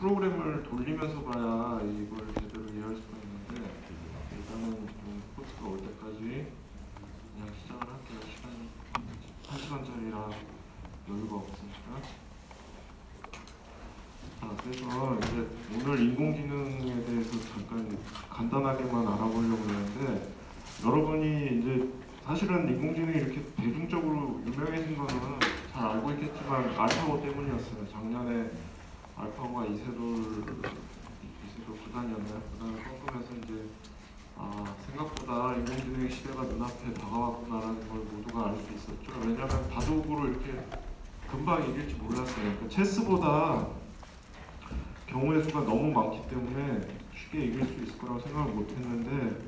프로그램을 돌리면서 봐야 이걸 제대로 이해할 수가 있는데 일단은 좀 포스가 올 때까지 그냥 시작을 할게요. 시간이 1시간짜리라 여유가 없으니까. 그래서 이제 오늘 인공지능에 대해서 잠깐 간단하게만 알아보려고 하는데 여러분이 이제 사실은 인공지능이 이렇게 대중적으로 유명해진 거는 잘 알고 있겠지만 알파고 때문이었어요. 작년에 알파고가 이세돌 구단이었나요? 구단을 꺾으면서 이제 생각보다 인공지능의 시대가 눈앞에 다가왔구나라는 걸 모두가 알 수 있었죠. 왜냐하면 바둑으로 이렇게 금방 이길지 몰랐어요. 그러니까 체스보다 경우의 수가 너무 많기 때문에 쉽게 이길 수 있을 거라고 생각을 못했는데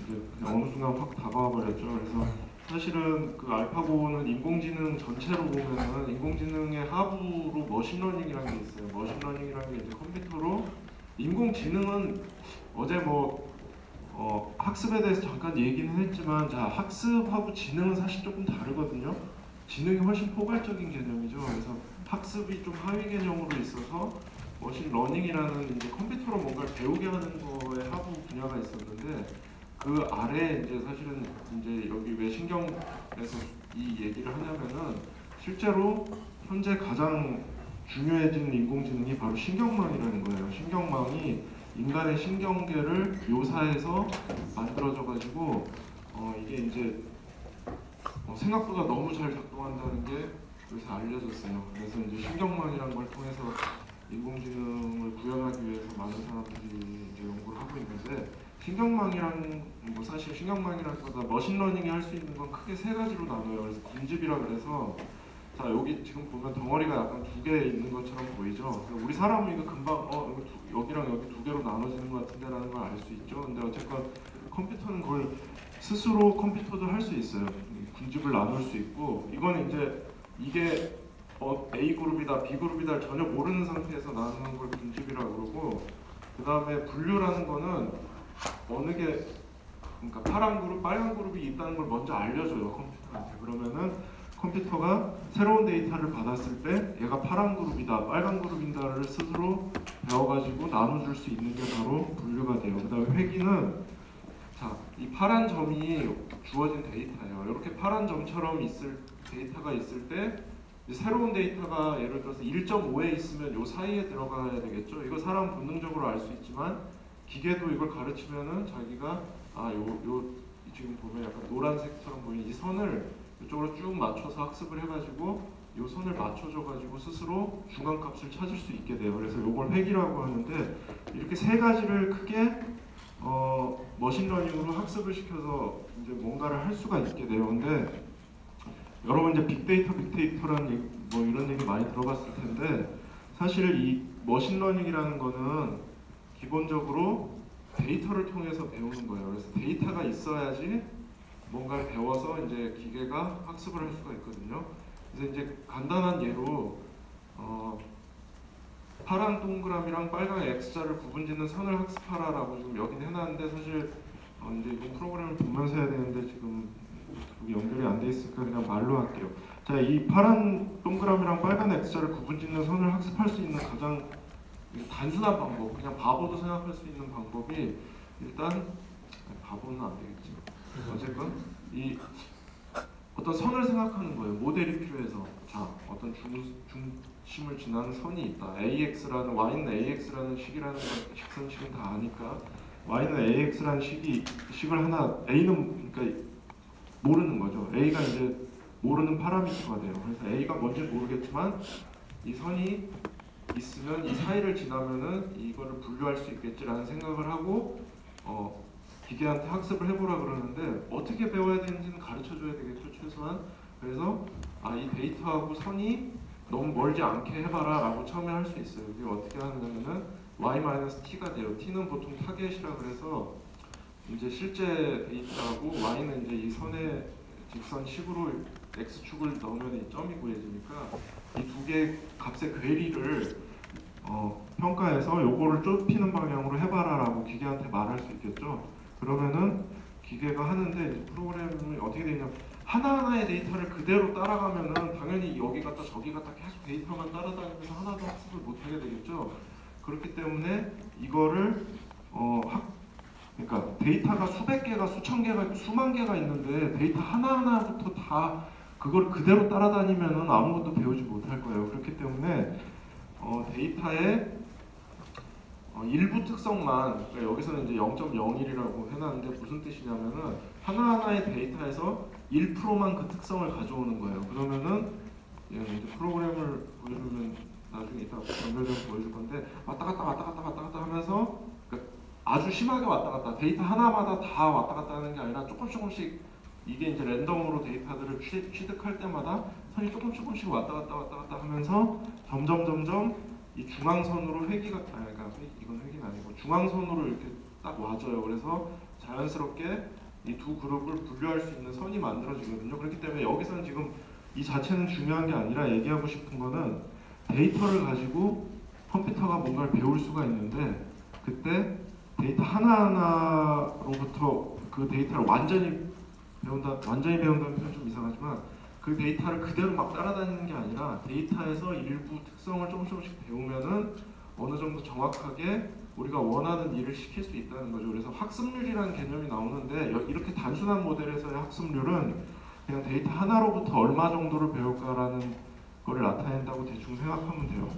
이제 그냥 어느 순간 확 다가와 버렸죠. 그래서 사실은 그 알파고는 인공지능 전체로 보면은 인공지능의 하부로 머신러닝이라는 게 있어요. 머신러닝이라는 게 이제 컴퓨터로 인공지능은 어제 학습에 대해서 잠깐 얘기는 했지만 자 학습하고 지능은 사실 조금 다르거든요. 지능이 훨씬 포괄적인 개념이죠. 그래서 학습이 좀 하위 개념으로 있어서 머신러닝이라는 이제 컴퓨터로 뭔가를 배우게 하는 거에 하부 분야가 있었는데 그 아래 이제 사실은 이제 여기 왜 신경에서 이 얘기를 하냐면은 실제로 현재 가장 중요해진 인공지능이 바로 신경망이라는 거예요. 신경망이 인간의 신경계를 묘사해서 만들어져 가지고 이게 이제 생각보다 너무 잘 작동한다는 게 여기서 알려졌어요. 그래서 이제 신경망이라는 걸 통해서 인공지능을 구현하기 위해서 많은 사람들이 이제 연구를 하고 있는데 신경망이란 사실 신경망이라기보다 머신러닝이 할 수 있는 건 크게 세 가지로 나눠요. 그래서 군집이라 그래서 자 여기 지금 보면 덩어리가 약간 두 개 있는 것처럼 보이죠. 우리 사람은 이거 금방 여기랑 여기 두 개로 나눠지는 것 같은데라는 걸 알 수 있죠. 근데 어쨌건 컴퓨터는 그걸 스스로 컴퓨터도 할 수 있어요. 군집을 나눌 수 있고 이거는 이제 이게 A 그룹이다, B 그룹이다 전혀 모르는 상태에서 나누는 걸 군집이라고 그러고 그 다음에 분류라는 거는 어느 게 그러니까 파란 그룹, 빨간 그룹이 있다는 걸 먼저 알려줘요 컴퓨터한테. 그러면은 컴퓨터가 새로운 데이터를 받았을 때 얘가 파란 그룹이다, 빨간 그룹이다를 스스로 배워가지고 나눠줄 수 있는 게 바로 분류가 돼요. 그 다음에 회귀는 자, 이 파란 점이 주어진 데이터예요. 이렇게 파란 점처럼 데이터가 있을 때 새로운 데이터가 예를 들어서 1.5에 있으면 요 사이에 들어가야 되겠죠. 이거 사람 본능적으로 알 수 있지만 기계도 이걸 가르치면은 자기가 지금 보면 약간 노란색처럼 보이는 이 선을 이쪽으로 쭉 맞춰서 학습을 해가지고 이 선을 맞춰줘가지고 스스로 중간값을 찾을 수 있게 돼요. 그래서 이걸 회귀라고 하는데 이렇게 세 가지를 크게 머신러닝으로 학습을 시켜서 이제 뭔가를 할 수가 있게 돼요. 근데 여러분 이제 빅데이터라는 이런 얘기 많이 들어봤을 텐데 사실 이 머신러닝이라는 거는 기본적으로 데이터를 통해서 배우는 거예요. 그래서 데이터가 있어야지 뭔가를 배워서 이제 기계가 학습을 할 수가 있거든요. 그래서 이제 간단한 예로 파란 동그라미랑 빨간 X자를 구분짓는 선을 학습하라라고 지금 여긴 해놨는데 사실 이제 이 프로그램을 보면서 해야 되는데 지금 연결이 안 돼 있으니까 그냥 말로 할게요. 자, 이 파란 동그라미랑 빨간 X자를 구분짓는 선을 학습할 수 있는 가장 단순한 방법, 그냥 바보도 생각할 수 있는 방법이 일단 바보는 안 되겠지. 어쨌건 이 어떤 선을 생각하는 거예요. 모델이 필요해서 자 어떤 중심을 지나는 선이 있다. AX라는 Y는 AX라는 식이라는 식선식은 다 아니까 Y는 AX라는 식을 하나 A는 그러니까 모르는 거죠. A가 이제 모르는 파라미터가 돼요. 그래서 A가 뭔지 모르겠지만 이 선이 있으면 이 사이를 지나면은 이거를 분류할 수 있겠지라는 생각을 하고 기계한테 학습을 해보라 그러는데 어떻게 배워야 되는지는 가르쳐줘야 되겠죠 최소한. 그래서 이 데이터하고 선이 너무 멀지 않게 해봐라 라고 처음에 할 수 있어요. 이게 어떻게 하냐면은 y-t가 돼요. t는 보통 타겟이라 그래서 이제 실제 데이터하고 y는 이제 이 선의 직선식으로 x축을 넣으면 이 점이 구해지니까 이 두 개의 값의 괴리를 평가해서 요거를 좁히는 방향으로 해봐라 라고 기계한테 말할 수 있겠죠. 그러면은 기계가 하는데 프로그램이 어떻게 되냐면 하나하나의 데이터를 그대로 따라가면은 당연히 여기 갔다 저기 갔다 계속 데이터만 따라다니면서 하나도 학습을 못하게 되겠죠. 그렇기 때문에 이거를 그러니까 데이터가 수백 개가 수천 개가 수만 개가 있는데 데이터 하나하나부터 다 그걸 그대로 따라다니면은 아무것도 배우지 못할 거예요. 그렇기 때문에 데이터의 일부 특성만, 그러니까 여기서는 이제 0.01이라고 해놨는데 무슨 뜻이냐면은 하나하나의 데이터에서 1%만 그 특성을 가져오는 거예요. 그러면은 이제 프로그램을 보여주면 나중에 이따 연결되면 보여줄 건데 왔다 갔다 하면서 그러니까 아주 심하게 왔다 갔다, 데이터 하나마다 다 왔다 갔다 하는 게 아니라 조금씩 이게 이제 랜덤으로 데이터들을 취득할 때마다 선이 조금씩 왔다 갔다 하면서 점점 이 중앙선으로 그러니까 이건 회기는 아니고 중앙선으로 이렇게 딱 와줘요. 그래서 자연스럽게 이 두 그룹을 분류할 수 있는 선이 만들어지거든요. 그렇기 때문에 여기서는 지금 이 자체는 중요한 게 아니라 얘기하고 싶은 거는 데이터를 가지고 컴퓨터가 뭔가를 배울 수가 있는데 그때 데이터 하나하나로부터 그 데이터를 완전히 배운다는 표현 좀 이상하지만 그 데이터를 그대로 막 따라다니는 게 아니라 데이터에서 일부 특성을 조금씩 배우면은 어느 정도 정확하게 우리가 원하는 일을 시킬 수 있다는 거죠. 그래서 학습률이라는 개념이 나오는데 이렇게 단순한 모델에서의 학습률은 그냥 데이터 하나로부터 얼마 정도를 배울까라는 거를 나타낸다고 대충 생각하면 돼요.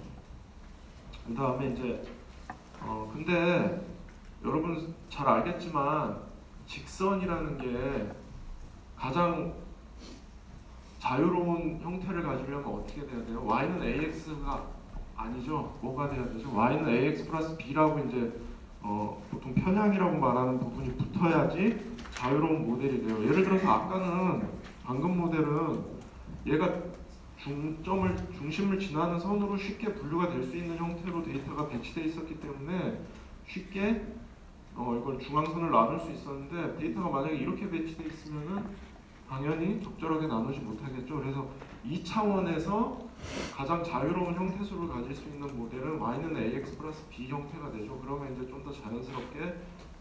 그 다음에 이제 근데 여러분 잘 알겠지만 직선이라는 게 가장 자유로운 형태를 가지려면 어떻게 돼야 돼요? y는 ax가 아니죠. 뭐가 돼야 되죠? y는 ax 플러스 b라고 이제 보통 편향이라고 말하는 부분이 붙어야지 자유로운 모델이 돼요. 예를 들어서 방금 모델은 얘가 중심을 지나는 선으로 쉽게 분류가 될 수 있는 형태로 데이터가 배치되어 있었기 때문에 쉽게 이걸 중앙선을 나눌 수 있었는데 데이터가 만약에 이렇게 배치되어 있으면은 당연히 적절하게 나누지 못하겠죠. 그래서 이 차원에서 가장 자유로운 형태수를 가질 수 있는 모델은 y는 ax 플러스 b 형태가 되죠. 그러면 이제 좀 더 자연스럽게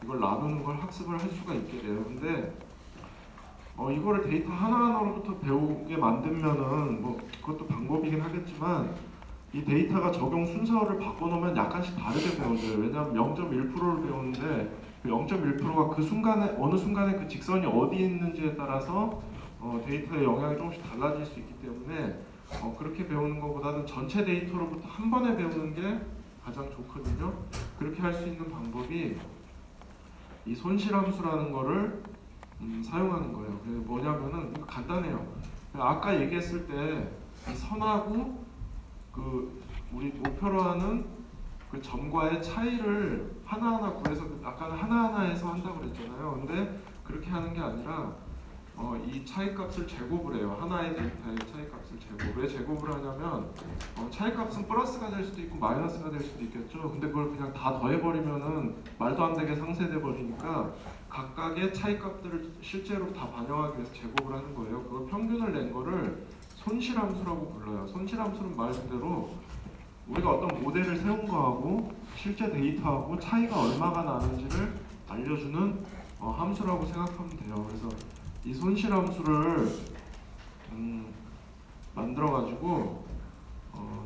이걸 나누는 걸 학습을 할 수가 있게 돼요. 근데 이거를 데이터 하나하나로부터 배우게 만들면은 뭐 그것도 방법이긴 하겠지만 이 데이터가 적용 순서를 바꿔놓으면 약간씩 다르게 배워져요. 왜냐하면 0.1%를 배우는데 그 0.1%가 그 순간에 어느 순간에 그 직선이 어디 있는지에 따라서 데이터의 영향이 조금씩 달라질 수 있기 때문에 그렇게 배우는 것보다는 전체 데이터로부터 한 번에 배우는 게 가장 좋거든요. 그렇게 할 수 있는 방법이 이 손실함수라는 거를 사용하는 거예요. 그게 뭐냐면은 간단해요. 아까 얘기했을 때 이 선하고 그 우리 목표로 하는 그 점과의 차이를 하나하나 구해서 아까는 하나하나에서 한다고 그랬잖아요. 근데 그렇게 하는 게 아니라 이 차이값을 제곱을 해요. 하나의 데이터의 차이값을 제곱. 왜 제곱을 하냐면 차이값은 플러스가 될 수도 있고 마이너스가 될 수도 있겠죠. 근데 그걸 그냥 다 더해버리면은 말도 안 되게 상쇄돼 버리니까 각각의 차이값들을 실제로 다 반영하기 위해서 제곱을 하는 거예요. 그걸 평균을 낸 거를 손실함수라고 불러요. 손실함수는 말 그대로 우리가 어떤 모델을 세운 거하고 실제 데이터하고 차이가 얼마가 나는지를 알려주는 함수라고 생각하면 돼요. 그래서 이 손실함수를 만들어가지고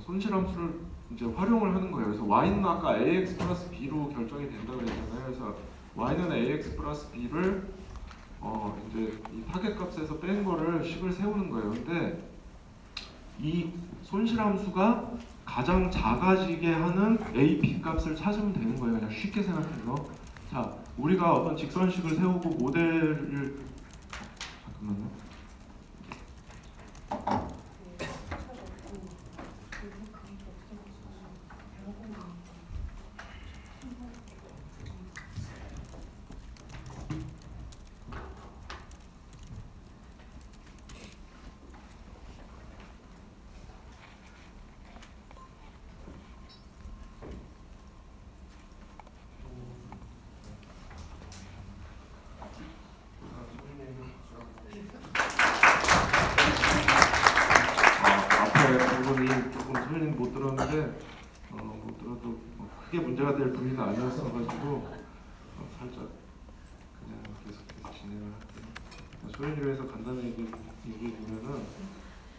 손실함수를 이제 활용을 하는 거예요. 그래서 y는 아까 ax 플러스 b로 결정이 된다고 했잖아요. 그래서 y는 ax 플러스 b를 이제 이 타겟값에서 뺀 거를 식을 세우는 거예요. 근데 이 손실함수가 가장 작아지게 하는 a, b 값을 찾으면 되는 거예요. 그냥 쉽게 생각해서. 자, 우리가 어떤 직선식을 세우고 모델을 잠깐만요. 조금 소리는 못 들었는데 못 들어도 크게 문제가 될 분위기는 아니었어가지고 살짝 그냥 계속해서 진행을 할게요. 소연이로 해서 간단히 얘기해 보면은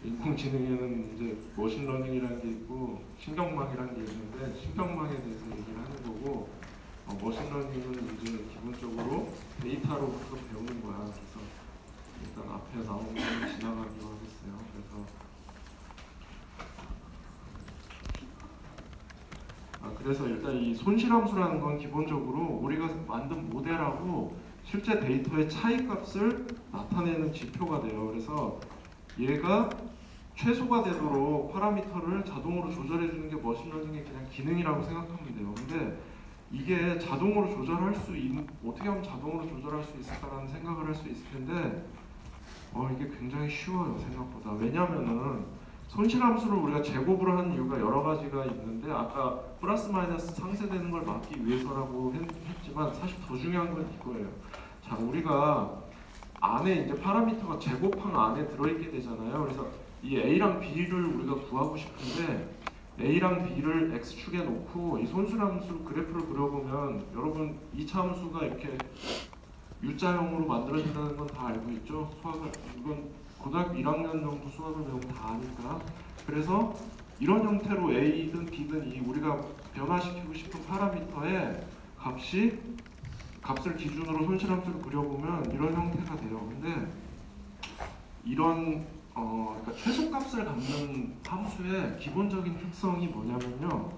인공지능에는 이제 머신러닝이라는 게 있고 신경망이라는 게 있는데 신경망에 대해서 얘기를 하는 거고 머신러닝은 이제 기본적으로 데이터로부터 배우는 거야. 그래서 일단 앞에 나온 거는 지나가기로 하겠어요. 그래서 일단 이 손실함수라는 건 기본적으로 우리가 만든 모델하고 실제 데이터의 차이값을 나타내는 지표가 돼요. 그래서 얘가 최소가 되도록 파라미터를 자동으로 조절해 주는 게 머신러닝의 그냥 기능이라고 생각하면 돼요. 근데 이게 자동으로 조절할 수 있는, 어떻게 하면 자동으로 조절할 수 있을까라는 생각을 할 수 있을 텐데 이게 굉장히 쉬워요, 생각보다. 왜냐하면은 손실함수를 우리가 제곱으로 하는 이유가 여러 가지가 있는데 아까 플러스 마이너스 상쇄되는 걸 막기 위해서라고 했지만 사실 더 중요한 건 이거예요. 자, 우리가 안에 이제 파라미터가 제곱항 안에 들어있게 되잖아요. 그래서 이 A랑 B를 우리가 구하고 싶은데 A랑 B를 X축에 놓고 이 손실함수 그래프를 그려보면 여러분 이차 함수가 이렇게 U자형으로 만들어진다는 건 다 알고 있죠? 이건 고등학교 1학년 정도 수학을 배우면 다 아니까. 그래서 이런 형태로 A든 B든 이 우리가 변화시키고 싶은 파라미터의 값을 기준으로 손실함수를 그려보면 이런 형태가 돼요. 근데 이런 그러니까 최소값을 갖는 함수의 기본적인 특성이 뭐냐면요.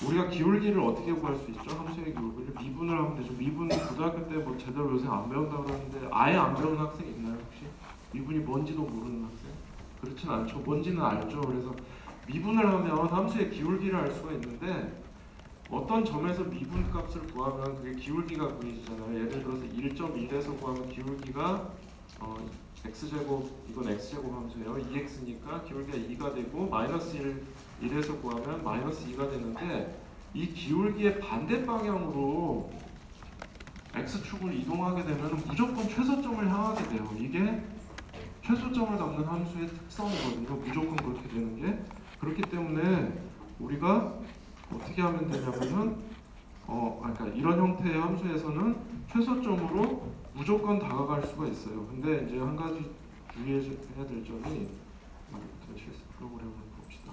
우리가 기울기를 어떻게 구할 수 있죠? 함수의 기울기를 미분을 하면 되죠. 미분 고등학교 때 뭐 제대로 요새 안 배운다고 그러는데 아예 안 배우는 학생 있나요 혹시? 미분이 뭔지도 모르는 학생? 그렇진 않죠. 뭔지는 알죠. 그래서 미분을 하면 함수의 기울기를 알 수가 있는데 어떤 점에서 미분 값을 구하면 그게 기울기가 구해지잖아요. 예를 들어서 1.1에서 구하면 기울기가 x제곱, 이건 x제곱 함수예요. 2x니까 기울기가 2가 되고 마이너스 1에서 구하면 마이너스 2가 되는데 이 기울기의 반대 방향으로 x축을 이동하게 되면 무조건 최소점을 향하게 돼요. 이게 최소점을 갖는 함수의 특성이거든요. 무조건 그렇게 되는 게. 그렇기 때문에 우리가 어떻게 하면 되냐면은 그러니까 이런 형태의 함수에서는 최소점으로 무조건 다가갈 수가 있어요. 근데 이제 한 가지 주의해야 될 점이 실습 프로그램을 봅시다.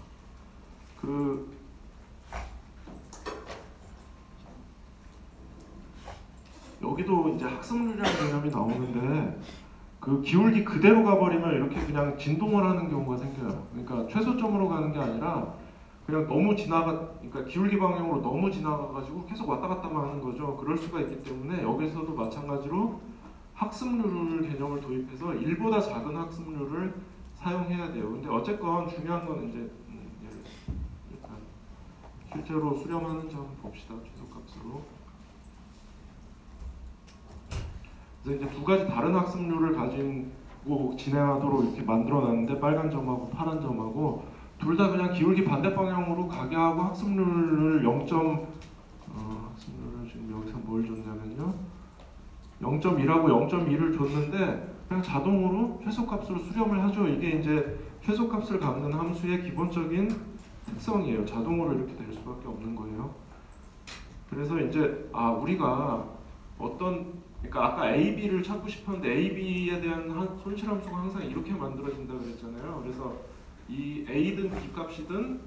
여기도 이제 학습률이라는 개념이 나오는데 그 기울기 그대로 가버리면 이렇게 그냥 진동을 하는 경우가 생겨요. 그러니까 최소점으로 가는 게 아니라 그냥 그러니까 기울기 방향으로 너무 지나가가지고 계속 왔다 갔다만 하는 거죠. 그럴 수가 있기 때문에 여기서도 마찬가지로 학습률 개념을 도입해서 1보다 작은 학습률을 사용해야 돼요. 근데 어쨌건 중요한 건 이제 일단 실제로 수렴하는지 한번 봅시다. 최소값으로. 그래서 이제 두 가지 다른 학습률을 가지고 진행하도록 이렇게 만들어놨는데 빨간 점하고 파란 점하고 둘 다 그냥 기울기 반대 방향으로 가게 하고 학습률을 학습률을 지금 여기서 뭘 줬냐면요. 0.1하고 0.2를 줬는데 그냥 자동으로 최소값으로 수렴을 하죠. 이게 이제 최소값을 갖는 함수의 기본적인 특성이에요. 자동으로 이렇게 될 수밖에 없는 거예요. 그래서 이제 우리가 그러니까 아까 A, B를 찾고 싶었는데 A, B에 대한 손실함수가 항상 이렇게 만들어진다 그랬잖아요. 그래서 이 A든 B 값이든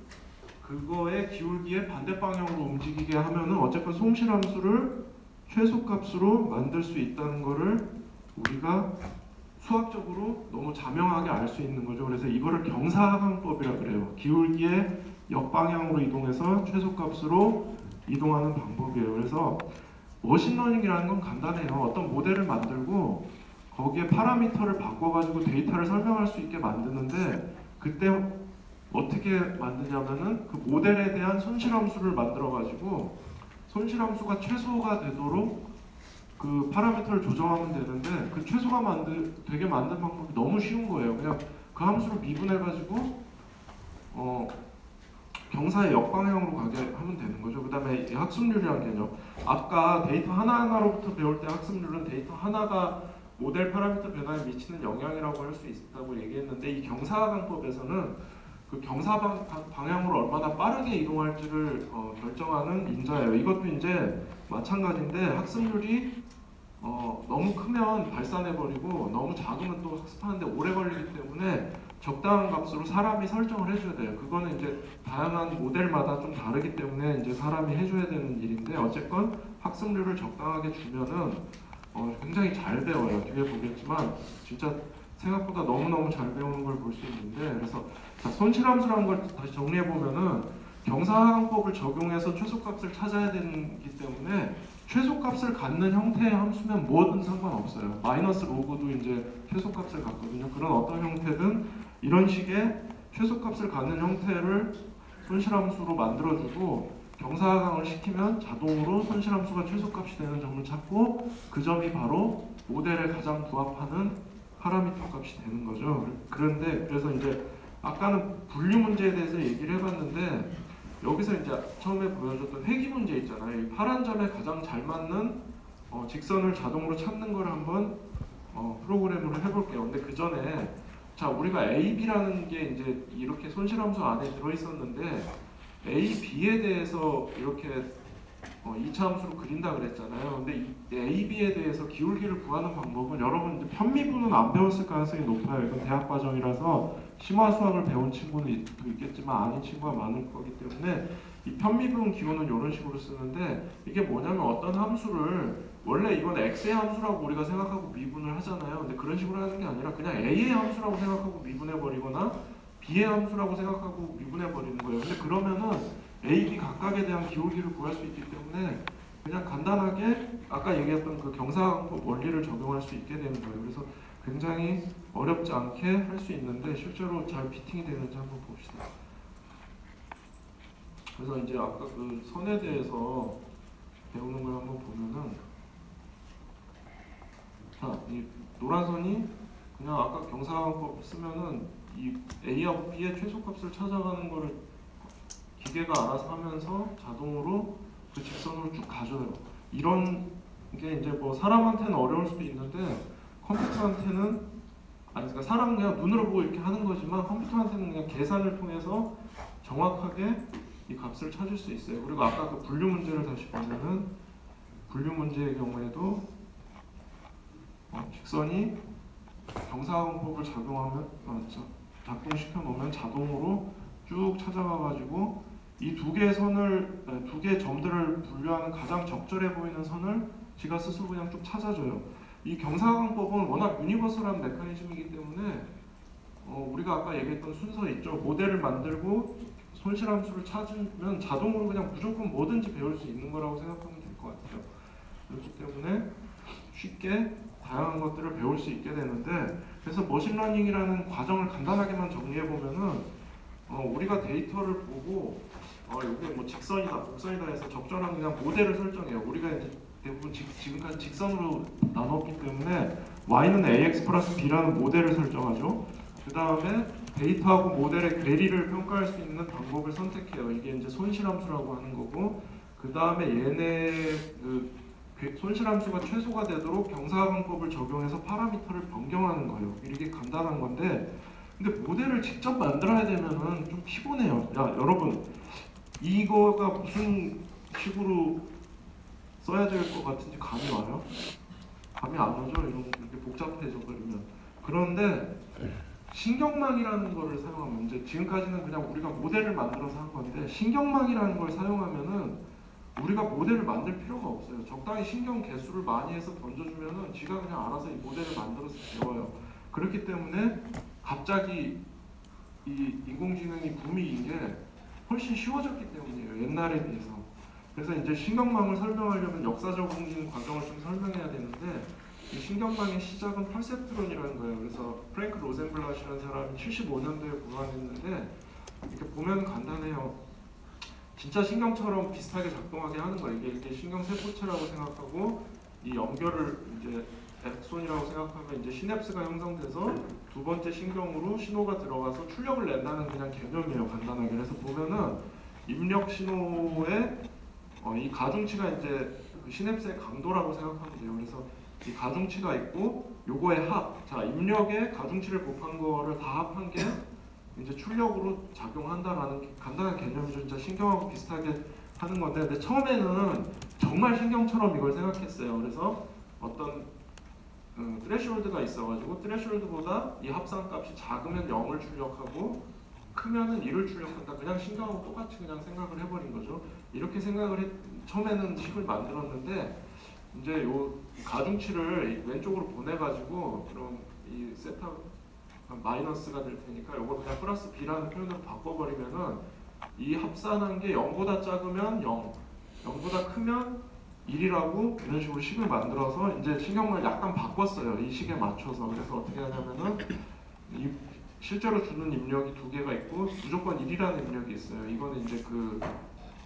그거의 기울기의 반대 방향으로 움직이게 하면은 어쨌든 손실함수를 최소값으로 만들 수 있다는 거를 우리가 수학적으로 너무 자명하게 알 수 있는 거죠. 그래서 이거를 경사하강법이라 그래요. 기울기의 역방향으로 이동해서 최소값으로 이동하는 방법이에요. 그래서 머신러닝이라는 건 간단해요. 어떤 모델을 만들고 거기에 파라미터를 바꿔가지고 데이터를 설명할 수 있게 만드는데 그때 어떻게 만드냐면은 그 모델에 대한 손실함수를 만들어가지고 손실함수가 최소가 되도록 그 파라미터를 조정하면 되는데 그 최소가 되게 만든 방법이 너무 쉬운 거예요. 그냥 그 함수를 미분해가지고 경사의 역방향으로 가게 하면 되는 거죠. 그 다음에 학습률이라는 개념. 아까 데이터 하나하나로부터 배울 때 학습률은 데이터 하나가 모델 파라미터 변화에 미치는 영향이라고 할 수 있다고 얘기했는데 이 경사하강법에서는 그 경사 방향으로 얼마나 빠르게 이동할지를 결정하는 인자예요. 이것도 이제 마찬가지인데 학습률이 너무 크면 발산해버리고 너무 작으면 또 학습하는데 오래 걸리기 때문에 적당한 값으로 사람이 설정을 해줘야 돼요. 그거는 이제 다양한 모델마다 좀 다르기 때문에 이제 사람이 해줘야 되는 일인데 어쨌건 학습률을 적당하게 주면은 굉장히 잘 배워요. 뒤에 보겠지만 진짜 생각보다 너무너무 잘 배우는 걸 볼 수 있는데 그래서 자, 손실함수라는 걸 다시 정리해 보면은 경사항법을 적용해서 최소값을 찾아야 되기 때문에 최소값을 갖는 형태의 함수면 뭐든 상관없어요. 마이너스 로그도 이제 최소값을 갖거든요. 그런 어떤 형태든 이런 식의 최소값을 갖는 형태를 손실함수로 만들어주고 경사항을 시키면 자동으로 손실함수가 최소값이 되는 점을 찾고 그 점이 바로 모델에 가장 부합하는 파라미터 값이 되는 거죠. 그런데 그래서 이제 아까는 분류 문제에 대해서 얘기를 해봤는데 여기서 이제 처음에 보여줬던 회귀 문제 있잖아요. 이 파란 점에 가장 잘 맞는 직선을 자동으로 찾는 걸 한번 프로그램으로 해볼게요. 근데 그 전에 자 우리가 A, B라는 게 이제 이렇게 손실함수 안에 들어있었는데 A, B에 대해서 이렇게 2차 함수로 그린다 그랬잖아요. 근데 이 A, B에 대해서 기울기를 구하는 방법은 여러분 이제 편미분은 안 배웠을 가능성이 높아요. 이건 대학 과정이라서 심화 수학을 배운 친구는 있겠지만 아닌 친구가 많을 거기 때문에 이 편미분 기호는 이런 식으로 쓰는데 이게 뭐냐면 어떤 함수를 원래 이건 x의 함수라고 우리가 생각하고 미분을 하잖아요. 근데 그런 식으로 하는 게 아니라 그냥 a의 함수라고 생각하고 미분해 버리거나 b의 함수라고 생각하고 미분해 버리는 거예요. 근데 그러면은 a, b 각각에 대한 기울기를 구할 수 있기 때문에 그냥 간단하게 아까 얘기했던 그 경사항법 원리를 적용할 수 있게 되는 거예요. 그래서 굉장히 어렵지 않게 할 수 있는데 실제로 잘 피팅이 되는지 한번 봅시다. 그래서 이제 아까 그 선에 대해서 배우는 걸 한번 보면은 자, 이 노란 선이 그냥 아까 경사항법 쓰면은 이 A하고 B의 최소값을 찾아가는 거를 기계가 알아서 하면서 자동으로 그 직선으로 쭉 가져요. 이런 게 이제 뭐 사람한테는 어려울 수도 있는데 컴퓨터한테는 아니 그러니까 사람은 그냥 눈으로 보고 이렇게 하는 거지만 컴퓨터한테는 그냥 계산을 통해서 정확하게 이 값을 찾을 수 있어요. 그리고 아까 그 분류 문제를 다시 보면은 분류 문제의 경우에도 직선이 경사항법을 작용하면 작동시켜 놓으면 자동으로 쭉 찾아가 가지고 이 두 개의 선을 두 개의 점들을 분류하는 가장 적절해 보이는 선을 지가 스스로 그냥 쭉 찾아줘요. 이 경사항법은 워낙 유니버설한 메커니즘이기 때문에 우리가 아까 얘기했던 순서 있죠. 모델을 만들고 손실함수를 찾으면 자동으로 그냥 무조건 뭐든지 배울 수 있는 거라고 생각하면 될 것 같아요. 그렇기 때문에 쉽게 다양한 것들을 배울 수 있게 되는데 그래서 머신러닝이라는 과정을 간단하게만 정리해 보면은 우리가 데이터를 보고 이게 뭐 직선이다, 곡선이다 해서 적절한 그냥 모델을 설정해요. 우리가 이제 대부분 지금까지 직선으로 나눴기 때문에 y는 ax 플러스 b라는 모델을 설정하죠. 그 다음에 데이터하고 모델의 괴리를 평가할 수 있는 방법을 선택해요. 이게 이제 손실함수라고 하는 거고 그 다음에 얘네 그 손실함수가 최소가 되도록 경사항법을 적용해서 파라미터를 변경하는 거예요. 이렇게 간단한 건데 근데 모델을 직접 만들어야 되면은 좀 피곤해요. 야 여러분 이거가 무슨 식으로 써야 될 것 같은지 감이 와요? 감이 안 오죠? 이렇게 복잡해져 버리면. 그런데 신경망이라는 거를 사용하면 이제 지금까지는 그냥 우리가 모델을 만들어서 한 건데 신경망이라는 걸 사용하면은 우리가 모델을 만들 필요가 없어요. 적당히 신경 개수를 많이 해서 던져주면은 지가 그냥 알아서 이 모델을 만들어서 배워요. 그렇기 때문에 갑자기 이 인공지능이 붐이인 게 훨씬 쉬워졌기 때문이에요. 옛날에 비해서. 그래서 이제 신경망을 설명하려면 역사적인 과정을 좀 설명해야 되는데 이 신경망의 시작은 퍼셉트론이라는 거예요. 그래서 프랭크 로젠블랏이라는 사람이 75년도에 고안했는데 이렇게 보면 간단해요. 진짜 신경처럼 비슷하게 작동하게 하는 거예요. 이게 신경세포체라고 생각하고 이 연결을 이제 엑손이라고 생각하면 이제 시냅스가 형성돼서 두 번째 신경으로 신호가 들어가서 출력을 낸다는 그냥 개념이에요. 간단하게. 그래서 보면은 입력 신호에 이 가중치가 이제 그 시냅스의 강도라고 생각하면 돼요. 그래서 이 가중치가 있고 요거의 합. 자, 입력에 가중치를 곱한 거를 다 합한 게 이제 출력으로 작용한다라는 간단한 개념이죠. 진짜 신경하고 비슷하게 하는 건데 근데 처음에는 정말 신경처럼 이걸 생각했어요. 그래서 어떤 트레시홀드가 있어가지고 트레시홀드보다 이 합산값이 작으면 0을 출력하고 크면은 1을 출력한다. 그냥 신경하고 똑같이 그냥 생각을 해버린 거죠. 이렇게 처음에는 식을 만들었는데 이제 요 가중치를 왼쪽으로 보내가지고 그럼 이 세타 마이너스가 될 테니까 이걸 그냥 플러스 b라는 표현으로 바꿔버리면은 이 합산한 게 0보다 작으면 0, 0보다 크면 1이라고 이런 식으로 식을 만들어서 이제 신경을 약간 바꿨어요. 이 식에 맞춰서. 그래서 어떻게 하냐면은 실제로 주는 입력이 두 개가 있고 무조건 1이라는 입력이 있어요. 이거는 이제 그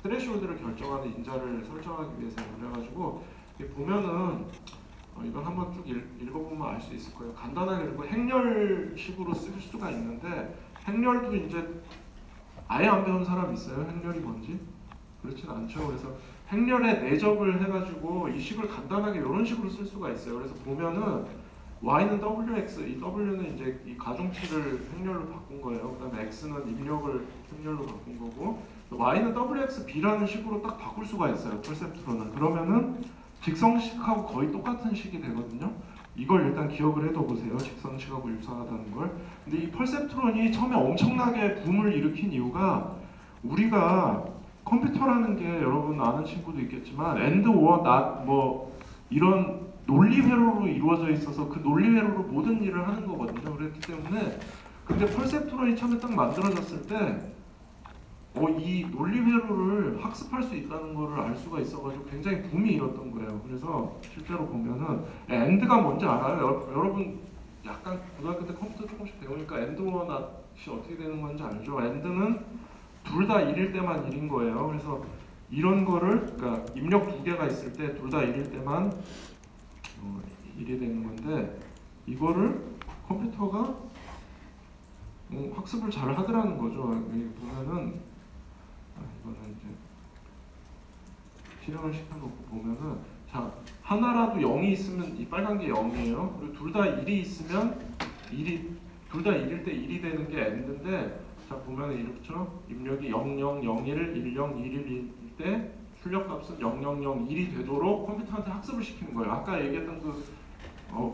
스레시홀드를 결정하는 인자를 설정하기 위해서 그래가지고 보면은 이건 한번 쭉 읽어보면 알 수 있을 거예요. 간단하게 읽고 행렬식으로 쓸 수가 있는데 행렬도 이제 아예 안 배운 사람 있어요? 행렬이 뭔지? 그렇진 않죠. 그래서 행렬에 내적을 해가지고 이 식을 간단하게 이런 식으로 쓸 수가 있어요. 그래서 보면은 y는 wx, 이 w는 이제 이 가중치를 행렬로 바꾼 거예요. 그다음에 x는 입력을 행렬로 바꾼 거고 y는 wxb라는 식으로 딱 바꿀 수가 있어요. 펄셉트론은. 그러면은 직선식하고 거의 똑같은 식이 되거든요. 이걸 일단 기억을 해둬보세요. 직선식하고 유사하다는 걸. 근데 이 펄셉트론이 처음에 엄청나게 붐을 일으킨 이유가 우리가 컴퓨터라는 게 여러분 아는 친구도 있겠지만 and, or, not 뭐 이런 논리 회로로 이루어져 있어서 그 논리 회로로 모든 일을 하는 거거든요. 그렇기 때문에 근데 펄셉트론이 처음에 딱 만들어졌을 때 이 논리 회로를 학습할 수 있다는 거를 알 수가 있어가지고 굉장히 붐이 일었던 거예요. 그래서 실제로 보면은 and가 뭔지 알아요? 여러분 약간 고등학교 때 컴퓨터 조금씩 배우니까 and, or, not이 어떻게 되는 건지 알죠? and는 둘 다 1일 때만 1인 거예요. 그래서 이런 거를 그러니까 입력 두 개가 있을 때 둘 다 1일 때만 1이 되는 건데 이거를 컴퓨터가 학습을 잘 하더라는 거죠. 여기 보면은 이거는 이제 실행을 시켜놓고 보면은 자 하나라도 0이 있으면 이 빨간 게 0이에요. 그리고 둘 다 1이 있으면 둘 다 1일 때 1이 되는 게 and인데 자 보면은 이렇죠. 입력이 0001 1011일 때 출력값은 0001이 되도록 컴퓨터한테 학습을 시키는 거예요. 아까 얘기했던 그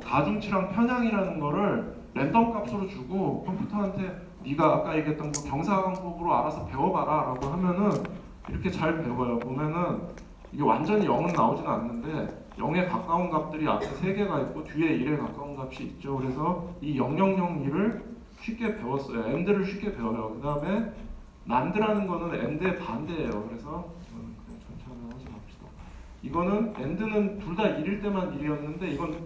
가중치랑 편향이라는 거를 랜덤 값으로 주고 컴퓨터한테 네가 아까 얘기했던 그 경사방법으로 알아서 배워봐라 라고 하면은 이렇게 잘 배워요. 보면은 이게 완전히 0은 나오진 않는데 0에 가까운 값들이 앞에 3개가 있고 뒤에 1에 가까운 값이 있죠. 그래서 이 0001을 쉽게 배웠어요. and를 쉽게 배워요. 그 다음에 nand라는 거는 and의 반대예요. 그래서 그냥 천천히 하지 맙시다. 이거는 and는 둘 다 1일 때만 1이었는데 이건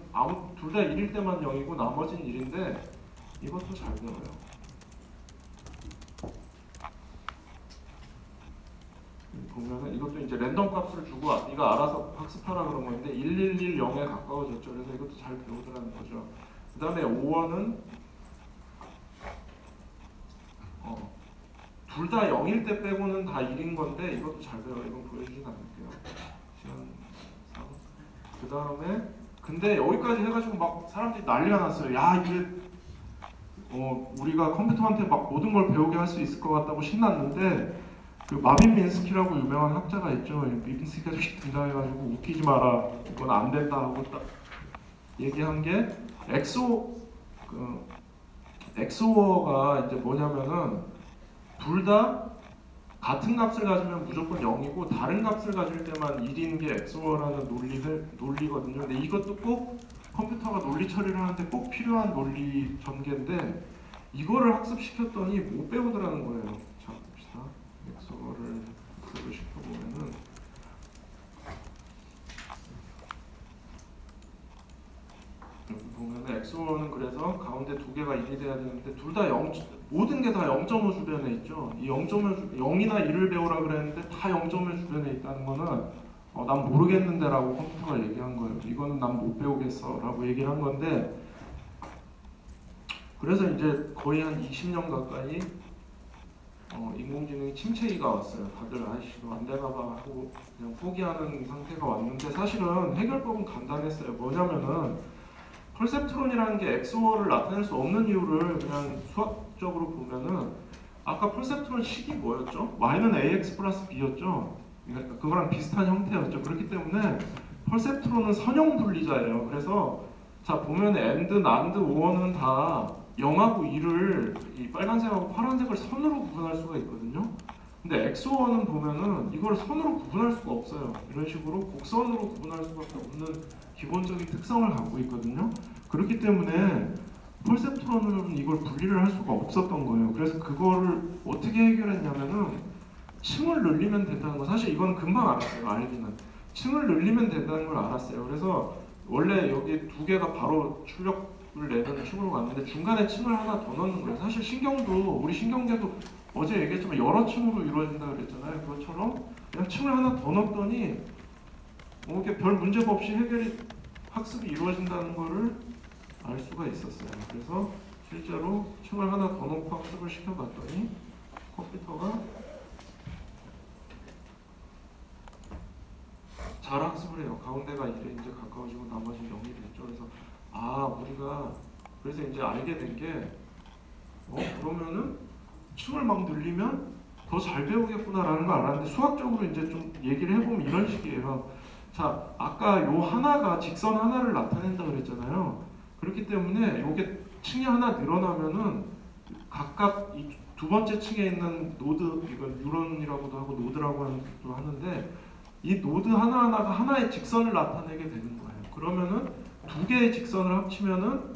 둘 다 1일 때만 0이고 나머지는 1인데 이것도 잘 배워요. 보면은 이것도 이제 랜덤 값을 주고 네가 알아서 학습하라 그런 건데 111 0에 가까워졌죠. 그래서 이것도 잘 배우더라는 거죠. 그 다음에 5원은 둘 다 0일 때 빼고는 다 1인 건데 이것도 잘 배워요. 이건 보여주진 않을게요. 그 다음에 근데 여기까지 해가지고 막 사람들이 난리가 났어요. 야 이게 우리가 컴퓨터한테 막 모든 걸 배우게 할 수 있을 것 같다고 신났는데 그 마빈 민스키라고 유명한 학자가 있죠. 민스키가 등장해가지고 웃기지 마라 이건 안 된다 하고 딱 얘기한 게 엑소어가 이제 뭐냐면은 둘 다 같은 값을 가지면 무조건 0이고 다른 값을 가질 때만 1인 게 엑소어라는 논리거든요. 근데 이것도 꼭 컴퓨터가 논리 처리를 하는데 꼭 필요한 논리 전개인데 이거를 학습시켰더니 못 배우더라는 거예요. 자 봅시다. 엑소어를 학습을 시켜보면은 여기 보면은 엑소어는 그래서 가운데 두 개가 1이 돼야 되는데 둘 다 0, 모든 게 다 0.5 주변에 있죠. 이 0이나 1을 배우라 그랬는데 다 0.5 주변에 있다는 거는 난 모르겠는데 라고 컴퓨터가 얘기한 거예요. 이거는 난 못 배우겠어 라고 얘기를 한 건데 그래서 이제 거의 한 20년 가까이 인공지능이 침체기가 왔어요. 다들 아이씨 이거 안 되나 봐 하고 그냥 포기하는 상태가 왔는데 사실은 해결법은 간단했어요. 뭐냐면은 펄셉트론이라는 게 엑소어를 나타낼 수 없는 이유를 그냥 수학적으로 보면은 아까 펄셉트론 식이 뭐였죠? y는 ax 플러스 b였죠? 그러니까 그거랑 비슷한 형태였죠. 그렇기 때문에 펄셉트론은 선형 분리자예요. 그래서 자 보면 엔드, 난드, 오어는 다 0하고 2를 이 빨간색하고 파란색을 선으로 구분할 수가 있거든요. 근데 엑소어는 보면은 이걸 선으로 구분할 수가 없어요. 이런 식으로 곡선으로 구분할 수밖에 없는 기본적인 특성을 갖고 있거든요. 그렇기 때문에 펄셉트론은 이걸 분리를 할 수가 없었던 거예요. 그래서 그거를 어떻게 해결했냐면은 층을 늘리면 된다는 거. 사실 이건 금방 알았어요. 알기는 층을 늘리면 된다는 걸 알았어요. 그래서 원래 여기 두 개가 바로 출력을 내는 층으로 갔는데 중간에 층을 하나 더 넣는 거예요. 사실 신경도 우리 신경계도 어제 얘기했지만 여러 층으로 이루어진다 그랬잖아요. 그것처럼 그냥 층을 하나 더 넣었더니 이렇게 별 문제가 없이 해결이 학습이 이루어진다는 거를 알 수가 있었어요. 그래서 실제로 층을 하나 더 넣고 학습을 시켜봤더니 컴퓨터가 잘 학습을 해요. 가운데가 이제 가까워지고 나머지는 0이 됐죠. 그래서 우리가 그래서 이제 알게 된 게 그러면은 층을 막 늘리면 더 잘 배우겠구나라는 걸 알았는데 수학적으로 이제 좀 얘기를 해보면 이런 식이에요. 자, 아까 요 하나가 직선 하나를 나타낸다 그랬잖아요. 그렇기 때문에 요게 층이 하나 늘어나면은 각각 이 두 번째 층에 있는 노드, 이건 뉴런이라고도 하고 노드라고 하는데 이 노드 하나하나가 하나의 직선을 나타내게 되는 거예요. 그러면은 두 개의 직선을 합치면은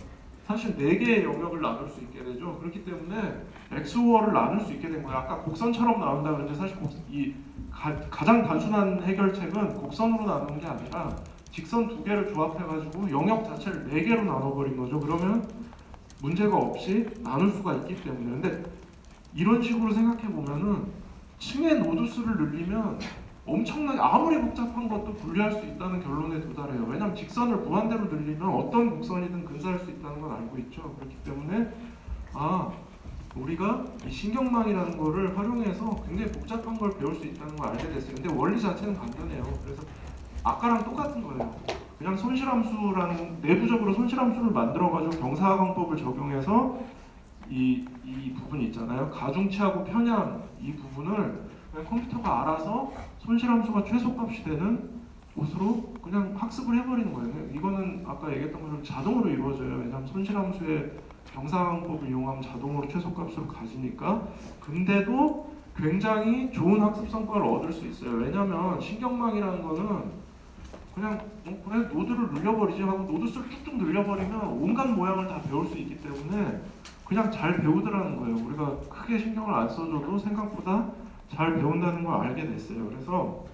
사실 네 개의 영역을 나눌 수 있게 되죠. 그렇기 때문에 XOR을 나눌 수 있게 된 거예요. 아까 곡선처럼 나온다 그랬는데 사실 가장 단순한 해결책은 곡선으로 나누는 게 아니라 직선 두 개를 조합해가지고 영역 자체를 네 개로 나눠버린 거죠. 그러면 문제가 없이 나눌 수가 있기 때문에. 근데 이런 식으로 생각해 보면은 층의 노드 수를 늘리면 엄청나게 아무리 복잡한 것도 분리할 수 있다는 결론에 도달해요. 왜냐하면 직선을 무한대로 늘리면 어떤 곡선이든 근사할 수 있다는 건 알고 있죠. 그렇기 때문에 우리가 이 신경망이라는 거를 활용해서 굉장히 복잡한 걸 배울 수 있다는 걸 알게 됐어요. 근데 원리 자체는 간단해요. 그래서 아까랑 똑같은 거예요. 그냥 손실함수라는 내부적으로 손실함수를 만들어가지고 경사하강법을 적용해서 이 부분이 있잖아요. 가중치하고 편향 이 부분을 그냥 컴퓨터가 알아서 손실함수가 최소값이 되는 곳으로 그냥 학습을 해버리는 거예요. 이거는 아까 얘기했던 것처럼 자동으로 이루어져요. 왜냐하면 손실함수의 경사항법을 이용하면 자동으로 최소값으로 가지니까. 근데도 굉장히 좋은 학습 성과를 얻을 수 있어요. 왜냐하면 신경망이라는 거는 그냥 그래 노드를 늘려버리지 하고 노드 수를 쭉쭉 늘려버리면 온갖 모양을 다 배울 수 있기 때문에 그냥 잘 배우더라는 거예요. 우리가 크게 신경을 안 써줘도 생각보다 잘 배운다는 걸 알게 됐어요. 그래서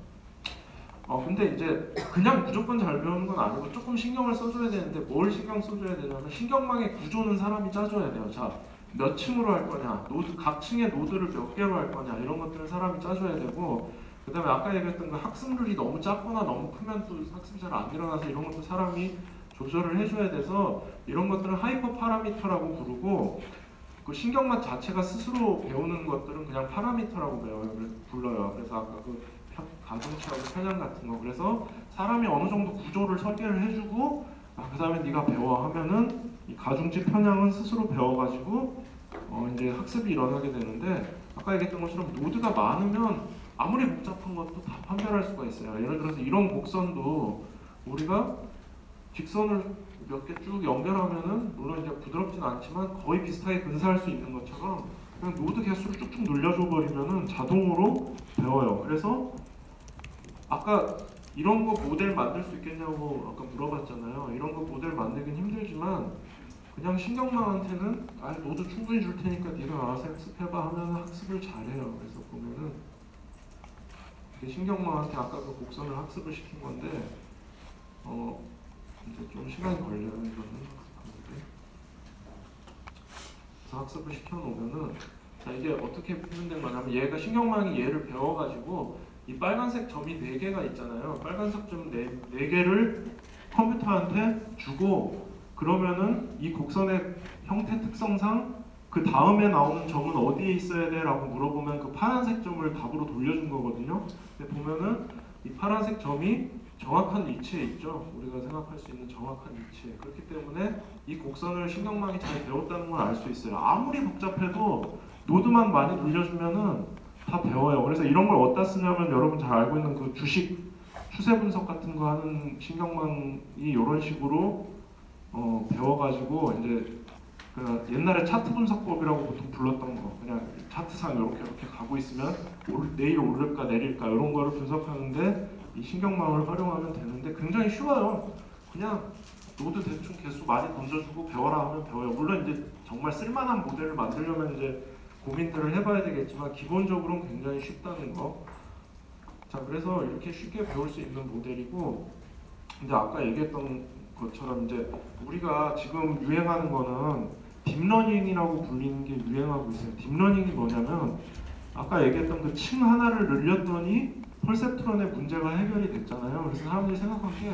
근데 이제 그냥 무조건 잘 배우는 건 아니고 조금 신경을 써줘야 되는데 뭘 신경 써줘야 되냐면 신경망의 구조는 사람이 짜줘야 돼요. 자, 몇 층으로 할 거냐, 각 층의 노드를 몇 개로 할 거냐 이런 것들을 사람이 짜줘야 되고 그 다음에 아까 얘기했던 그 학습률이 너무 작거나 너무 크면 또 학습이 잘 안 일어나서 이런 것도 사람이 조절을 해줘야 돼서 이런 것들은 하이퍼 파라미터라고 부르고 그 신경망 자체가 스스로 배우는 것들은 그냥 파라미터라고 불러요. 그래서 아까 그 가중치하고 편향 같은 거. 그래서 사람이 어느 정도 구조를 설계를 해주고 그 다음에 네가 배워 하면은 이 가중치 편향은 스스로 배워가지고 이제 학습이 일어나게 되는데 아까 얘기했던 것처럼 노드가 많으면 아무리 복잡한 것도 다 판별할 수가 있어요. 예를 들어서 이런 곡선도 우리가 직선을 몇 개 쭉 연결하면은 물론 이제 부드럽진 않지만 거의 비슷하게 근사할 수 있는 것처럼 그냥 노드 개수를 쭉쭉 늘려줘 버리면은 자동으로 배워요. 그래서 아까 이런 거 모델 만들 수 있겠냐고 아까 물어봤잖아요. 이런 거 모델 만들긴 힘들지만 그냥 신경망한테는 노드 충분히 줄 테니까 네가 알아서 학습해봐 하면 학습을 잘해요. 그래서 보면은 신경망한테 아까 그 곡선을 학습을 시킨 건데 이제 좀 시간이 걸려요. 이거는 학습하는데. 그래서 학습을 시켜놓으면은 자 이게 어떻게 표현된 거냐면 얘가 신경망이 얘를 배워가지고 이 빨간색 점이 4개가 있잖아요. 빨간색 점 4개를 컴퓨터한테 주고 그러면은 이 곡선의 형태 특성상 그 다음에 나오는 점은 어디에 있어야 돼? 라고 물어보면 그 파란색 점을 답으로 돌려준 거거든요. 근데 보면은 이 파란색 점이 정확한 위치에 있죠. 우리가 생각할 수 있는 정확한 위치에. 그렇기 때문에 이 곡선을 신경망이 잘 배웠다는 걸 알 수 있어요. 아무리 복잡해도 노드만 많이 돌려주면은 다 배워요. 그래서 이런 걸 어디다 쓰냐면 여러분 잘 알고 있는 그 주식 추세 분석 같은 거 하는 신경망이 이런 식으로 배워가지고 이제 그 옛날에 차트 분석법이라고 보통 불렀던 거, 그냥 차트상 이렇게 가고 있으면 내일 오를까 내릴까 이런 거를 분석하는데 이 신경망을 활용하면 되는데 굉장히 쉬워요. 그냥 노드 대충 개수 많이 던져주고 배워라 하면 배워요. 물론 이제 정말 쓸만한 모델을 만들려면 이제 고민들을 해봐야 되겠지만 기본적으로는 굉장히 쉽다는 거. 자, 그래서 이렇게 쉽게 배울 수 있는 모델이고, 근데 아까 얘기했던 것처럼 이제 우리가 지금 유행하는 거는 딥러닝이라고 불리는 게 유행하고 있어요. 딥러닝이 뭐냐면 아까 얘기했던 그 층 하나를 늘렸더니 퍼셉트론의 문제가 해결이 됐잖아요. 그래서 사람들이 생각한 게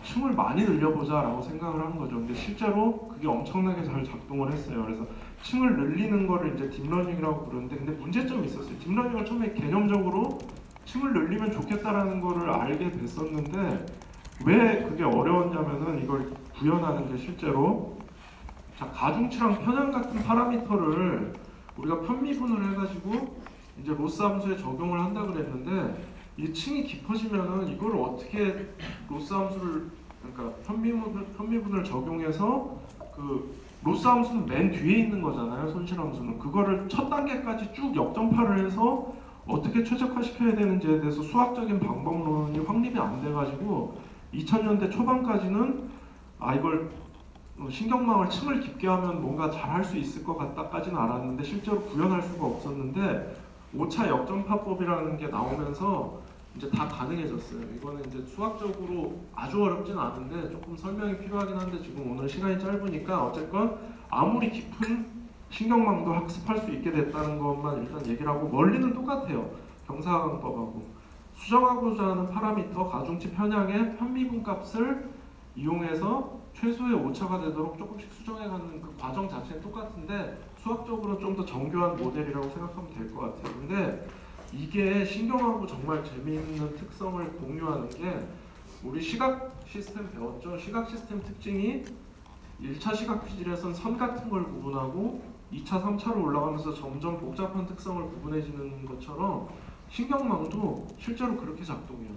층을 많이 늘려보자라고 생각을 한 거죠. 근데 실제로 그게 엄청나게 잘 작동을 했어요. 그래서 층을 늘리는 거를 이제 딥러닝이라고 부르는데, 근데 문제점이 있었어요. 딥러닝을 처음에 개념적으로 층을 늘리면 좋겠다라는 거를 알게 됐었는데 왜 그게 어려웠냐면은 이걸 구현하는 게 실제로 가중치랑 편향 같은 파라미터를 우리가 편미분을 해가지고 이제 로스 함수에 적용을 한다 그랬는데 이 층이 깊어지면은 이걸 어떻게 로스 함수를 그러니까 편미분을 적용해서 그 로스 함수는 맨 뒤에 있는 거잖아요. 손실 함수는 그거를 첫 단계까지 쭉 역전파를 해서 어떻게 최적화시켜야 되는지에 대해서 수학적인 방법론이 확립이 안 돼가지고 2000년대 초반까지는 이걸 신경망을 층을 깊게 하면 뭔가 잘할 수 있을 것 같다까지는 알았는데 실제로 구현할 수가 없었는데 5차 역전파법이라는 게 나오면서 이제 다 가능해졌어요. 이거는 이제 수학적으로 아주 어렵진 않은데 조금 설명이 필요하긴 한데 지금 오늘 시간이 짧으니까 어쨌건 아무리 깊은 신경망도 학습할 수 있게 됐다는 것만 일단 얘기를 하고, 원리는 똑같아요. 경사각법하고 수정하고자 하는 파라미터 가중치 편향의 편미분 값을 이용해서 최소의 오차가 되도록 조금씩 수정해가는 그 과정 자체는 똑같은데 수학적으로 좀 더 정교한 모델이라고 생각하면 될 것 같아요. 근데 이게 신경하고 정말 재미있는 특성을 공유하는 게, 우리 시각 시스템 배웠죠? 시각 시스템 특징이 1차 시각 피질에선 선 같은 걸 구분하고 2차, 3차로 올라가면서 점점 복잡한 특성을 구분해지는 것처럼 신경망도 실제로 그렇게 작동해요.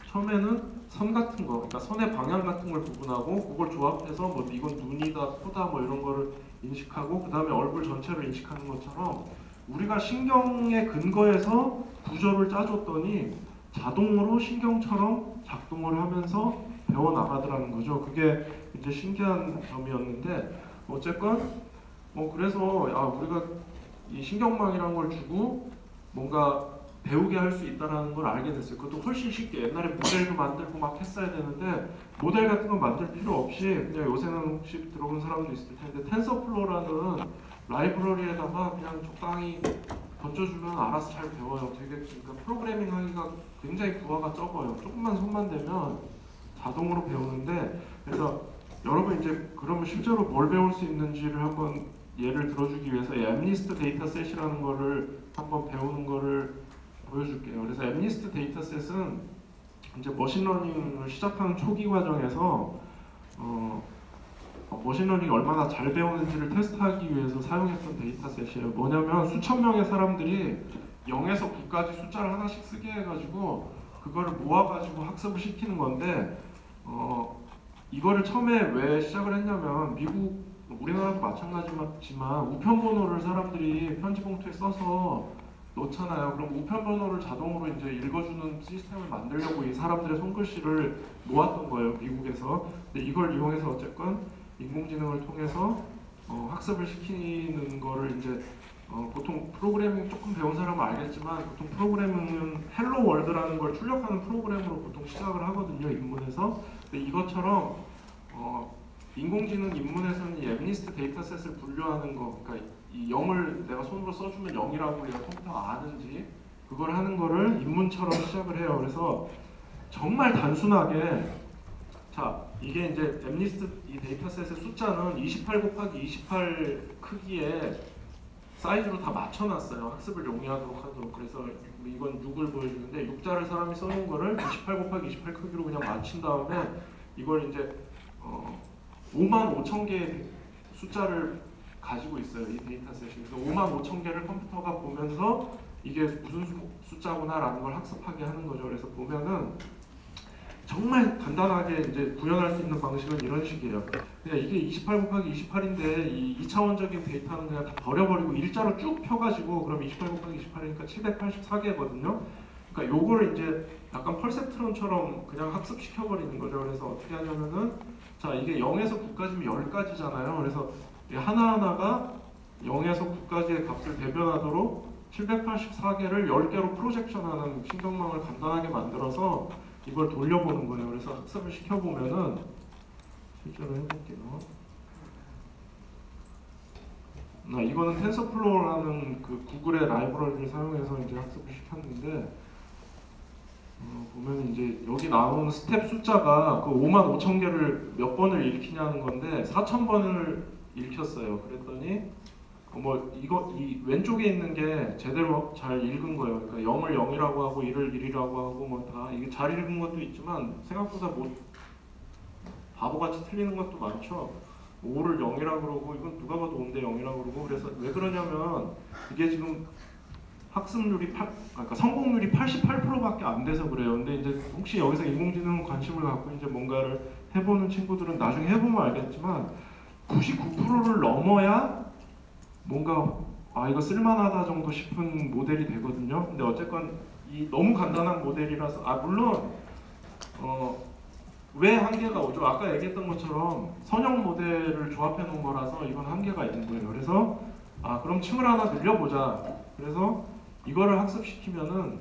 처음에는 선 같은 거, 그러니까 선의 방향 같은 걸 구분하고 그걸 조합해서 뭐 이건 눈이다, 코다 뭐 이런 거를 인식하고 그 다음에 얼굴 전체를 인식하는 것처럼 우리가 신경의 근거에서 구조를 짜줬더니 자동으로 신경처럼 작동을 하면서 배워나가더라는 거죠. 그게 이제 신기한 점이었는데 어쨌건 그래서 우리가 이 신경망이라는 걸 주고 뭔가 배우게 할 수 있다는 걸 알게 됐어요. 그것도 훨씬 쉽게. 옛날에 모델도 만들고 막 했어야 되는데 모델 같은 건 만들 필요 없이 그냥 요새는 혹시 들어본 사람도 있을 텐데 텐서플로우라는 라이브러리에다가 그냥 적당히 던져주면 알아서 잘 배워요. 되게 그러니까 프로그래밍 하기가 굉장히 부하가 적어요. 조금만 손만 대면 자동으로 배우는데, 그래서 여러분 이제 그러면 실제로 뭘 배울 수 있는지를 한번 예를 들어주기 위해서 엠니스트 데이터셋이라는 거를 한번 배우는 거를 보여줄게요. 그래서 엠니스트 데이터셋은 이제 머신러닝을 시작하는 초기 과정에서 머신러닝이 얼마나 잘 배우는지를 테스트하기 위해서 사용했던 데이터셋이에요. 뭐냐면 수천 명의 사람들이 0에서 9까지 숫자를 하나씩 쓰게 해가지고 그거를 모아가지고 학습을 시키는 건데 이거를 처음에 왜 시작을 했냐면 미국, 우리나라도 마찬가지지만 우편번호를 사람들이 편지 봉투에 써서 넣잖아요. 그럼 우편번호를 자동으로 이제 읽어주는 시스템을 만들려고 이 사람들의 손글씨를 모았던 거예요, 미국에서. 근데 이걸 이용해서 어쨌건 인공지능을 통해서 학습을 시키는 거를 이제 보통 프로그래밍 조금 배운 사람은 알겠지만 보통 프로그래밍은 헬로 월드라는 걸 출력하는 프로그램으로 보통 시작을 하거든요, 인문에서. 근데 이것처럼 인공지능 입문에서는 이 엠니스트 데이터셋을 분류하는 거, 그러니까 이 0을 내가 손으로 써주면 0이라고 얘가 컴퓨터가 아는지 그걸 하는 거를 입문처럼 시작을 해요. 그래서 정말 단순하게 이게 이제 엠니스트 이 데이터셋의 숫자는 28 곱하기 28 크기의 사이즈로 다 맞춰놨어요. 학습을 용이하도록 하도록. 그래서 이건 6을 보여주는데 6자를 사람이 써놓은 거를 28 곱하기 28 크기로 그냥 맞춘 다음에 이걸 이제 5만 5천 개의 숫자를 가지고 있어요, 이 데이터셋이. 그래서 5만 5천 개를 컴퓨터가 보면서 이게 무슨 숫자구나라는 걸 학습하게 하는 거죠. 그래서 보면은 정말 간단하게 이제 구현할 수 있는 방식은 이런 식이에요. 그냥 이게 28 곱하기 28인데 이 2차원적인 데이터는 그냥 다 버려버리고 일자로 쭉 펴가지고 그럼 28 곱하기 28이니까 784개거든요. 그러니까 요거를 이제 약간 펄셉트론처럼 그냥 학습시켜버리는 거죠. 그래서 어떻게 하냐면은 자 이게 0에서 9까지면 10가지잖아요. 그래서 이 하나하나가 0에서 9까지의 값을 대변하도록 784개를 10개로 프로젝션하는 신경망을 간단하게 만들어서 이걸 돌려보는 거예요. 그래서 학습을 시켜보면은 실제로 해볼게요. 이거는 텐서플로우라는 그 구글의 라이브러리를 사용해서 이제 학습을 시켰는데 보면 이제 여기 나오는 스텝 숫자가 그 55,000개를 몇 번을 읽히냐는 건데 4,000번을 읽혔어요. 그랬더니 이거 이 왼쪽에 있는 게 제대로 잘 읽은 거예요. 그러니까 0을 0이라고 하고 1을 1이라고 하고 뭐 다 이게 잘 읽은 것도 있지만 생각보다 뭐 바보같이 틀리는 것도 많죠. 5를 0이라고 그러고 이건 누가 봐도 5인데 0이라고 그러고 그래서 왜 그러냐면 이게 지금 학습률이 그러니까 성공률이 88%밖에 안 돼서 그래요. 근데 이제 혹시 여기서 인공지능 관심을 갖고 이제 뭔가를 해보는 친구들은 나중에 해보면 알겠지만 99%를 넘어야 뭔가 이거 쓸만하다 정도 싶은 모델이 되거든요. 근데 어쨌건 이 너무 간단한 모델이라서 물론 왜 한계가 오죠? 아까 얘기했던 것처럼 선형 모델을 조합해 놓은 거라서 이건 한계가 있는 거예요. 그래서 그럼 층을 하나 늘려보자. 그래서 이거를 학습시키면은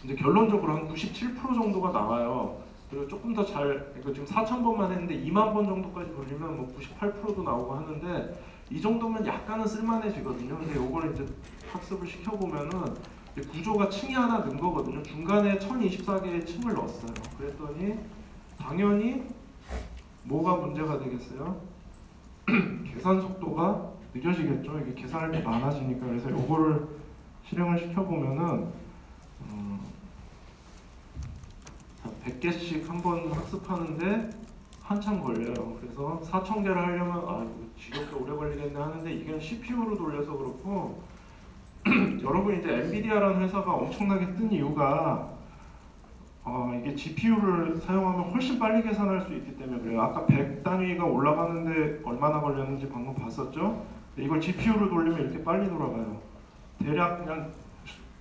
이제 결론적으로 한 97% 정도가 나와요. 그리고 조금 더 그러니까 지금 4,000번만 했는데 2만 번 정도까지 돌리면 뭐 98%도 나오고 하는데 이 정도면 약간은 쓸만해지거든요. 근데 요걸 이제 학습을 시켜보면은 구조가 층이 하나 는 거거든요. 중간에 1024개의 층을 넣었어요. 그랬더니 당연히 뭐가 문제가 되겠어요? 계산 속도가 느려지겠죠. 이게 계산할 게 많아지니까. 그래서 요거를 실행을 시켜보면은 100개씩 한번 학습하는데 한참 걸려요. 그래서 4,000개를 하려면 이거 지겹게 오래 걸리겠네 하는데 이게 CPU로 돌려서 그렇고 여러분 이제 엔비디아라는 회사가 엄청나게 뜬 이유가 이게 GPU를 사용하면 훨씬 빨리 계산할 수 있기 때문에 그래요. 아까 100 단위가 올라가는데 얼마나 걸렸는지 방금 봤었죠? 이걸 GPU로 돌리면 이렇게 빨리 돌아가요. 대략 그냥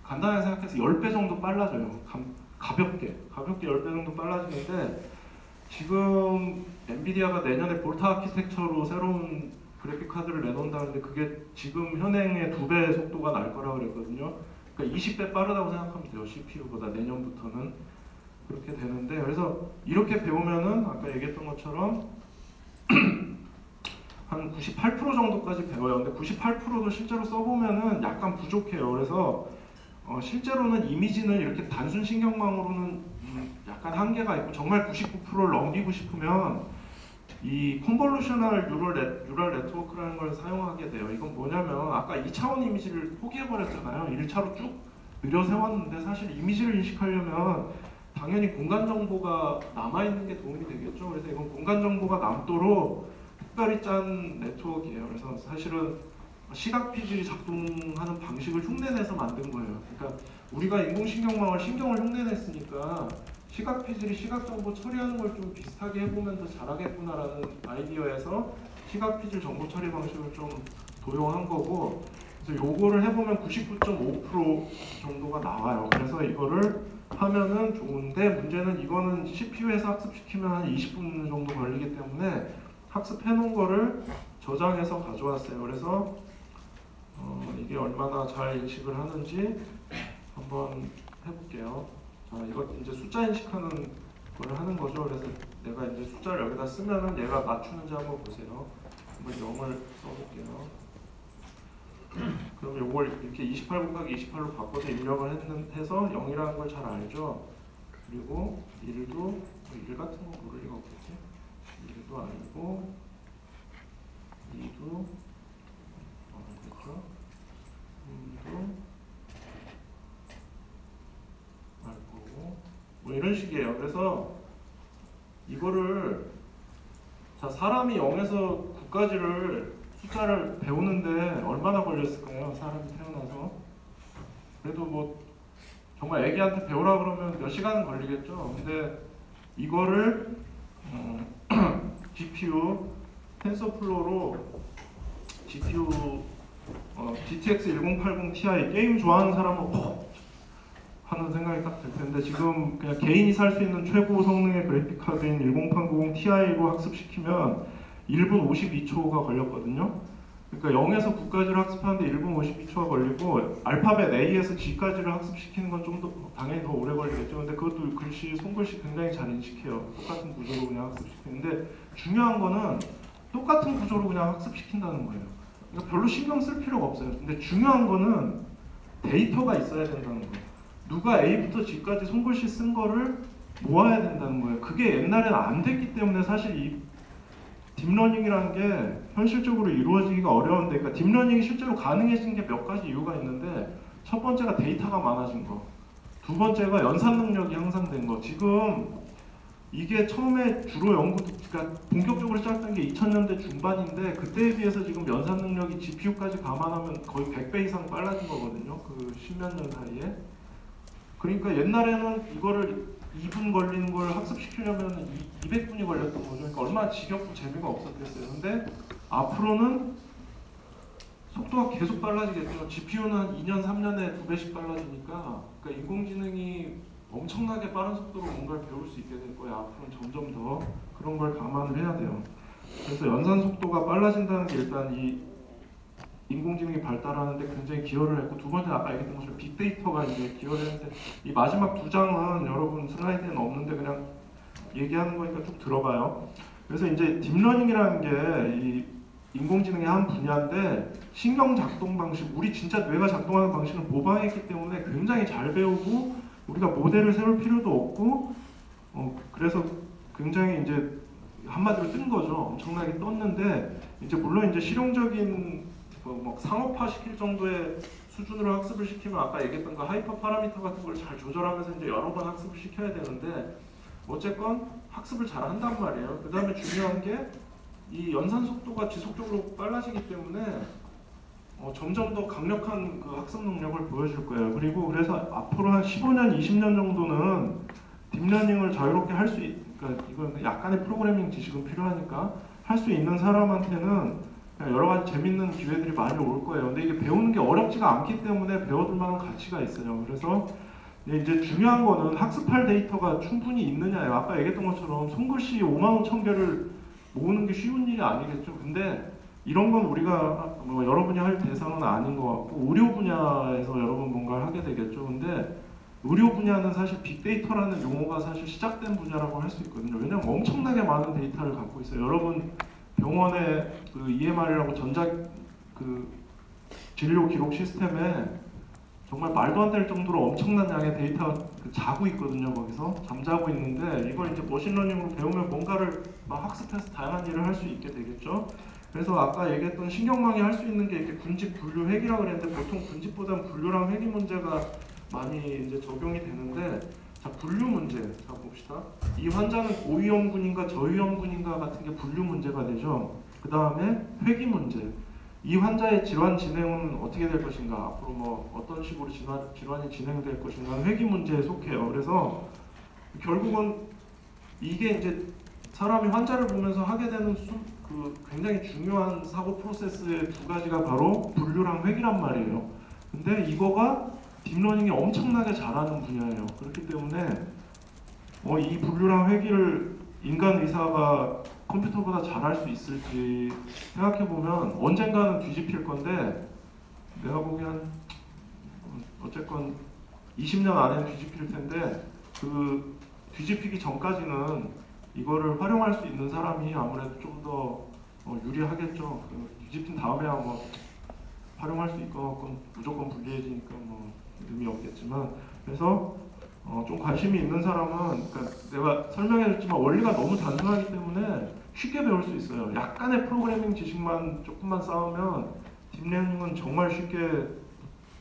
간단하게 생각해서 10배 정도 빨라져요. 가볍게 10배 정도 빨라지는데 지금 엔비디아가 내년에 볼트 아키텍처로 새로운 그래픽 카드를 내놓는다는데 그게 지금 현행의 2배 속도가 날 거라 그랬거든요. 그러니까 20배 빠르다고 생각하면 돼요. CPU보다 내년부터는 그렇게 되는데 그래서 이렇게 배우면은 아까 얘기했던 것처럼 한 98% 정도까지 배워요. 근데 98%도 실제로 써보면은 약간 부족해요. 그래서 실제로는 이미지는 이렇게 단순 신경망으로는 약간 한계가 있고 정말 99%를 넘기고 싶으면 이 컨볼루셔널 뉴럴 네트워크라는 걸 사용하게 돼요. 이건 뭐냐면 아까 2차원 이미지를 포기해버렸잖아요. 1차로 쭉 늘려 세웠는데 사실 이미지를 인식하려면 당연히 공간 정보가 남아있는 게 도움이 되겠죠. 그래서 이건 공간 정보가 남도록 특별히 짠 네트워크예요. 그래서 사실은 시각 피질이 작동하는 방식을 흉내내서 만든 거예요. 그러니까 우리가 인공신경망을 신경을 흉내냈으니까 시각 피질이 시각 정보 처리하는 걸 좀 비슷하게 해보면 더 잘하겠구나라는 아이디어에서 시각 피질 정보 처리 방식을 좀 도용한 거고 그래서 요거를 해보면 99.5% 정도가 나와요. 그래서 이거를 하면은 좋은데 문제는 이거는 CPU에서 학습시키면 한 20분 정도 걸리기 때문에 학습해 놓은 거를 저장해서 가져왔어요. 그래서 이게 얼마나 잘 인식을 하는지 한번 해볼게요. 자, 이거 이제 숫자 인식하는 걸 하는 거죠. 그래서 내가 이제 숫자를 여기다 쓰면은 얘가 맞추는지 한번 보세요. 한번 0을 써볼게요. 그럼 이걸 이렇게 28 곱하기 28로 바꿔서 입력을 해서 0이라는 걸 잘 알죠. 그리고 1도 1 같은 거 모를 리가 없겠지. 1도 알고 2도 알겠죠. 3도 알 거고 뭐 이런 식이에요. 그래서 이거를 자 사람이 0에서 9까지를 숫자를 배우는데 얼마나 걸렸을까요? 사람이 태어나서 그래도 뭐 정말 애기한테 배우라 그러면 몇 시간은 걸리겠죠. 근데 이거를 GPU 텐서플로우로 GPU GTX 1080 Ti 게임 좋아하는 사람은 하는 생각이 딱 들 텐데 지금 그냥 개인이 살 수 있는 최고 성능의 그래픽 카드인 1080 Ti로 학습시키면 1분 52초가 걸렸거든요. 그러니까 0에서 9까지를 학습하는데 1분 52초가 걸리고 알파벳 A에서 G까지를 학습시키는 건 좀 더 당연히 더 오래 걸리겠죠. 근데 그것도 글씨, 손글씨 굉장히 잘 인식해요. 똑같은 구조로 그냥 학습시키는데 중요한 거는 똑같은 구조로 그냥 학습시킨다는 거예요. 그러니까 별로 신경 쓸 필요가 없어요. 근데 중요한 거는 데이터가 있어야 된다는 거예요. 누가 A부터 G까지 손글씨 쓴 거를 모아야 된다는 거예요. 그게 옛날에는 안 됐기 때문에 사실 이 딥러닝이라는 게 현실적으로 이루어지기가 어려운데, 그러니까 딥러닝이 실제로 가능해진 게 몇 가지 이유가 있는데, 첫 번째가 데이터가 많아진 거, 두 번째가 연산 능력이 향상된 거. 지금 이게 처음에 주로 그러니까 본격적으로 시작된 게 2000년대 중반인데, 그때에 비해서 지금 연산 능력이 GPU까지 감안하면 거의 100배 이상 빨라진 거거든요. 그 십몇 년 사이에. 그러니까 옛날에는 이거를 2분 걸리는 걸 학습시키려면 200분이 걸렸던 거죠. 그러니까 얼마나 지겹고 재미가 없었겠어요. 근데 앞으로는 속도가 계속 빨라지겠죠. GPU는 한 2년, 3년에 2배씩 빨라지니까, 그러니까 인공지능이 엄청나게 빠른 속도로 뭔가를 배울 수 있게 될 거예요. 앞으로는 점점 더 그런 걸 감안을 해야 돼요. 그래서 연산 속도가 빨라진다는 게 일단 이 인공지능이 발달하는데 굉장히 기여를 했고, 두 번째 아까 얘기했던 것처럼 빅데이터가 이제 기여를 했는데, 이 마지막 두 장은 여러분 슬라이드에는 없는데 그냥 얘기하는 거니까 쭉 들어봐요. 그래서 이제 딥러닝이라는 게 이 인공지능의 한 분야인데, 신경 작동 방식, 우리 진짜 뇌가 작동하는 방식을 모방했기 때문에 굉장히 잘 배우고, 우리가 모델을 세울 필요도 없고, 그래서 굉장히 이제 한마디로 뜬 거죠. 엄청나게 떴는데, 이제 물론 이제 실용적인 뭐 상업화 시킬 정도의 수준으로 학습을 시키면 아까 얘기했던 그 하이퍼 파라미터 같은 걸 잘 조절하면서 이제 여러 번 학습을 시켜야 되는데, 어쨌건 학습을 잘 한단 말이에요. 그 다음에 중요한 게 이 연산 속도가 지속적으로 빨라지기 때문에 점점 더 강력한 그 학습 능력을 보여줄 거예요. 그리고 그래서 앞으로 한 15년, 20년 정도는 딥러닝을 자유롭게 할 수 그러니까 이건 약간의 프로그래밍 지식은 필요하니까 할 수 있는 사람한테는 여러 가지 재밌는 기회들이 많이 올 거예요. 근데 이게 배우는 게 어렵지가 않기 때문에 배워둘 만한 가치가 있어요. 그래서 이제 중요한 거는 학습할 데이터가 충분히 있느냐예요. 아까 얘기했던 것처럼 손글씨 5만 5천 개를 모으는 게 쉬운 일이 아니겠죠. 근데 이런 건 우리가 여러분이 할 대상은 아닌 것 같고, 의료 분야에서 여러분 뭔가를 하게 되겠죠. 근데 의료 분야는 사실 빅데이터라는 용어가 사실 시작된 분야라고 할 수 있거든요. 왜냐하면 엄청나게 많은 데이터를 갖고 있어요. 여러분 병원의 그 EMR이라고 전자 그 진료 기록 시스템에 정말 말도 안 될 정도로 엄청난 양의 데이터가 자고 있거든요. 거기서 잠자고 있는데, 이걸 이제 머신러닝으로 배우면 뭔가를 막 학습해서 다양한 일을 할 수 있게 되겠죠. 그래서 아까 얘기했던 신경망이 할 수 있는 게 이렇게 군집, 분류, 회기라고 그랬는데, 보통 군집보다는 분류랑 회기 문제가 많이 이제 적용이 되는데, 자, 분류 문제 자 봅시다. 이 환자는 고위험군인가 저위험군인가 같은 게 분류 문제가 되죠. 그 다음에 회기 문제. 이 환자의 질환 진행은 어떻게 될 것인가, 앞으로 뭐 어떤 식으로 질환이 진행될 것인가, 회기 문제에 속해요. 그래서 결국은 이게 이제 사람이 환자를 보면서 하게 되는 그 굉장히 중요한 사고 프로세스의 두 가지가 바로 분류랑 회기란 말이에요. 근데 이거가 딥러닝이 엄청나게 잘하는 분야예요. 그렇기 때문에 이 분류랑 회기를 인간 의사가 컴퓨터보다 잘할 수 있을지 생각해보면 언젠가는 뒤집힐 건데, 내가 보기엔 어쨌건 20년 안에 뒤집힐 텐데, 그 뒤집히기 전까지는 이거를 활용할 수 있는 사람이 아무래도 좀 더 유리하겠죠. 뒤집힌 다음에야 뭐 활용할 수 있거나 무조건 불리해지니까 뭐 의미 없겠지만, 그래서 좀 관심이 있는 사람은, 그러니까 내가 설명해줬지만 원리가 너무 단순하기 때문에 쉽게 배울 수 있어요. 약간의 프로그래밍 지식만 조금만 쌓으면 딥러닝은 정말 쉽게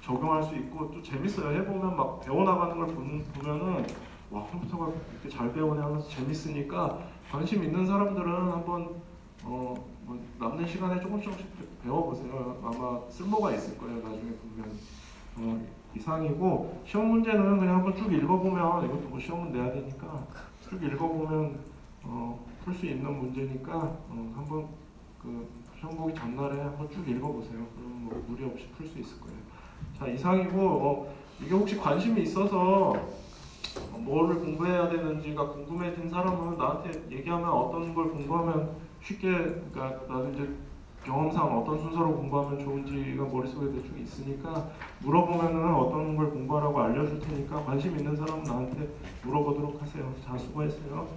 적용할 수 있고, 또 재밌어요. 해보면 막 배워나가는 걸 보면은 와, 컴퓨터가 이렇게 잘 배우네 하면서 재밌으니까, 관심 있는 사람들은 한번 뭐 남는 시간에 조금씩 배워보세요. 아마 쓸모가 있을 거예요. 나중에 보면. 이상이고, 시험 문제는 그냥 한번 쭉 읽어보면, 이것도 뭐 시험은 내야 되니까 쭉 읽어보면 풀 수 있는 문제니까 한번 그 시험 보기 전날에 한번 쭉 읽어보세요. 그러면 뭐 무리 없이 풀 수 있을 거예요. 자, 이상이고 이게 혹시 관심이 있어서 뭐를 공부해야 되는지가 궁금해진 사람은 나한테 얘기하면 어떤 걸 공부하면 쉽게, 그러니까 나도 이제 경험상 어떤 순서로 공부하면 좋은지가 머릿속에 대충 있으니까 물어보면은 어떤 걸 공부하라고 알려줄 테니까 관심 있는 사람은 나한테 물어보도록 하세요. 자, 수고했어요.